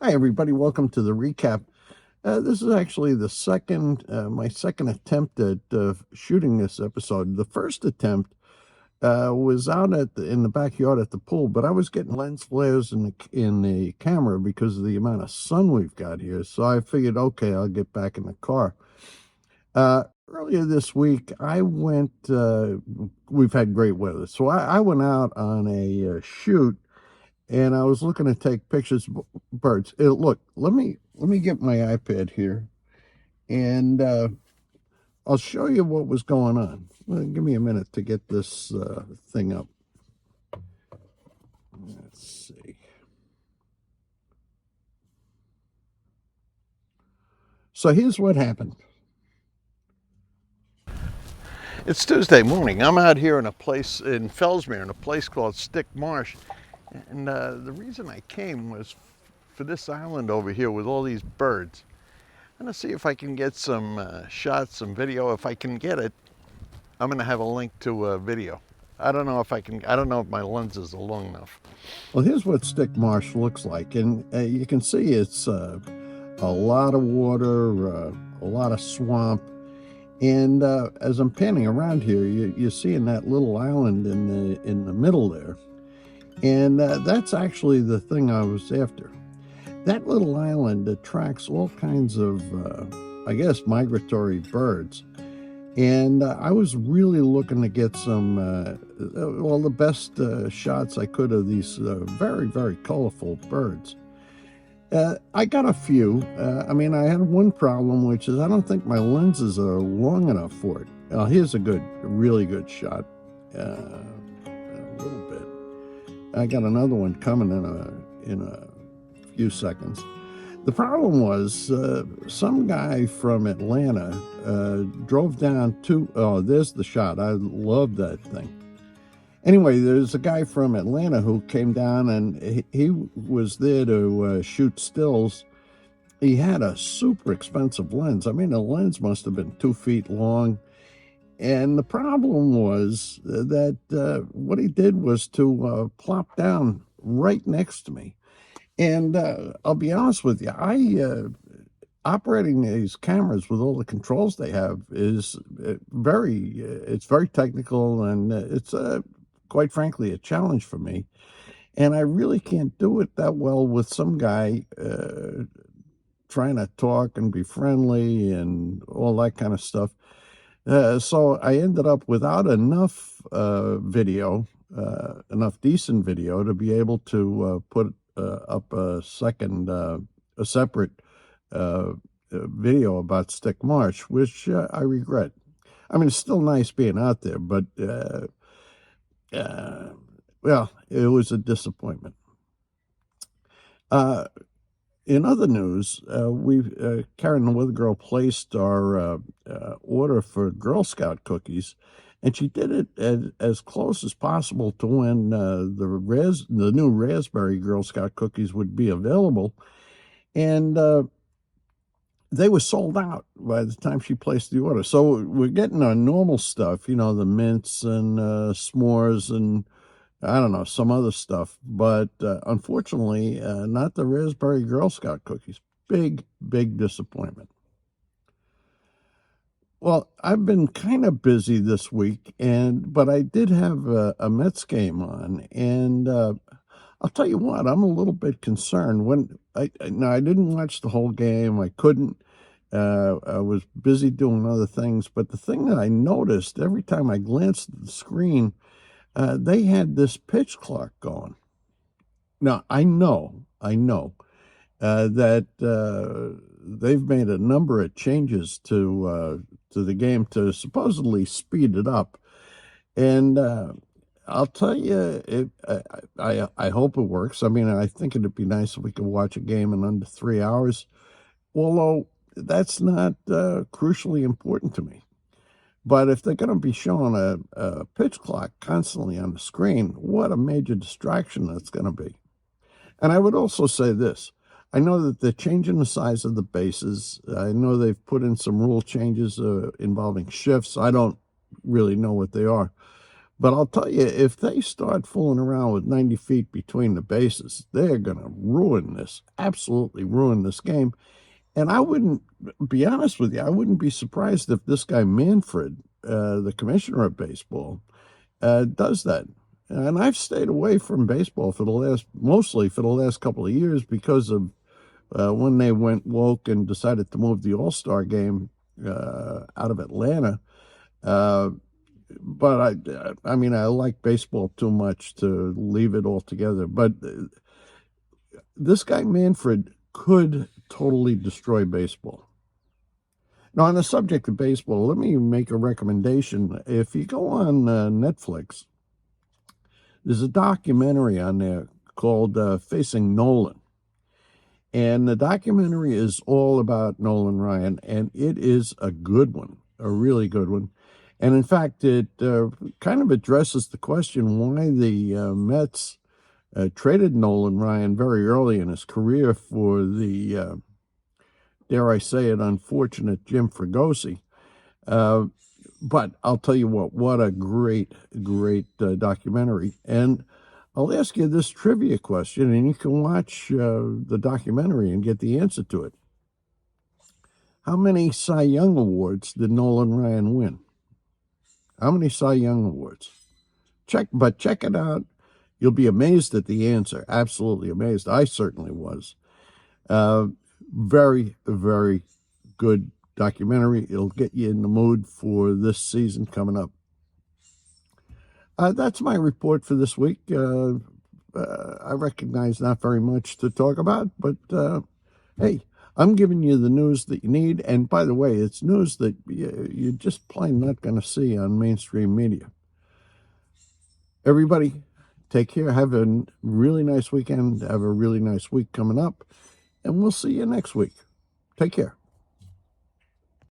Hi, everybody. Welcome to the recap. This is actually the my second attempt at shooting this episode. The first attempt was out in the backyard at the pool, but I was getting lens flares in the camera because of the amount of sun we've got here. So I figured, okay, I'll get back in the car. Earlier this week, we've had great weather, so I went out on a shoot, and I was looking to take pictures of birds. Look, let me get my iPad here, and I'll show you what was going on. Give me a minute to get this thing up. Let's see. So here's what happened. It's Tuesday morning. I'm out here in a place in Fellsmere, in a place called Stick Marsh. And the reason I came was for this island over here with all these birds. I'm going to see if I can get some shots, some video. If I can get it, I'm going to have a link to a video. I don't know if my lenses are long enough. Well, here's what Stick Marsh looks like. And you can see it's a lot of water, a lot of swamp. And as I'm panning around here, you're seeing that little island in the middle there. And that's actually the thing I was after. That little island attracts all kinds of, I guess, migratory birds. And I was really looking to get some, the best shots I could of these very, very colorful birds. I got a few. I had one problem, which is I don't think my lenses are long enough for it. Here's a really good shot. A little bit. I got another one coming in a few seconds. The problem was some guy from Atlanta drove down there's the shot. I love that thing. Anyway, there's a guy from Atlanta who came down, and he was there to shoot stills. He had a super expensive lens. The lens must have been 2 feet long. And the problem was that what he did was to plop down right next to me. And I'll be honest with you, operating these cameras with all the controls they have is it's very technical, and it's quite frankly a challenge for me. And I really can't do it that well with some guy trying to talk and be friendly and all that kind of stuff. So I ended up without enough enough decent video to be able to put up a separate video about Stick Marsh, which I regret. It's still nice being out there, but well, it was a disappointment. In other news, Karen the Weather Girl placed our order for Girl Scout cookies, and she did it as close as possible to when the new raspberry Girl Scout cookies would be available, and they were sold out by the time she placed the order. So we're getting our normal stuff, the mints and s'mores and I don't know, some other stuff. But unfortunately, not the raspberry Girl Scout cookies. Big, big disappointment. Well, I've been kind of busy this week, but I did have a Mets game on, and I'll tell you what, I'm a little bit concerned. Now I didn't watch the whole game. I couldn't. I was busy doing other things. But the thing that I noticed every time I glanced at the screen, they had this pitch clock going. Now I know that they've made a number of changes to the game to supposedly speed it up, and I'll tell you, I hope it works. I think it'd be nice if we could watch a game in under 3 hours, although that's not crucially important to me. But if they're going to be showing a pitch clock constantly on the screen, what a major distraction that's going to be. And I would also say this. I know that they're changing the size of the bases. I know they've put in some rule changes involving shifts. I don't really know what they are. But I'll tell you, if they start fooling around with 90 feet between the bases, they're going to ruin this, absolutely ruin this game. And I wouldn't, be honest with you, I wouldn't be surprised if this guy Manfred, the commissioner of baseball, does that. And I've stayed away from baseball mostly for the last couple of years because of when they went woke and decided to move the All-Star game out of Atlanta. But I mean, I like baseball too much to leave it altogether. But this guy Manfred could totally destroy baseball. Now, on the subject of baseball, let me make a recommendation. If you go on Netflix, there's a documentary on there called Facing Nolan. And the documentary is all about Nolan Ryan, and it is a good one, a really good one. And in fact, it kind of addresses the question why the Mets traded Nolan Ryan very early in his career for the, dare I say it, unfortunate Jim Fregosi. But I'll tell you what a great documentary. And I'll ask you this trivia question, and you can watch the documentary and get the answer to it. How many Cy Young Awards did Nolan Ryan win? How many Cy Young Awards? Check it out. You'll be amazed at the answer. Absolutely amazed. I certainly was. Very, very good documentary. It'll get you in the mood for this season coming up. That's my report for this week. I recognize not very much to talk about, but hey, I'm giving you the news that you need. And by the way, it's news that you're just plain not going to see on mainstream media. Everybody, take care. Have a really nice weekend. Have a really nice week coming up. And we'll see you next week. Take care.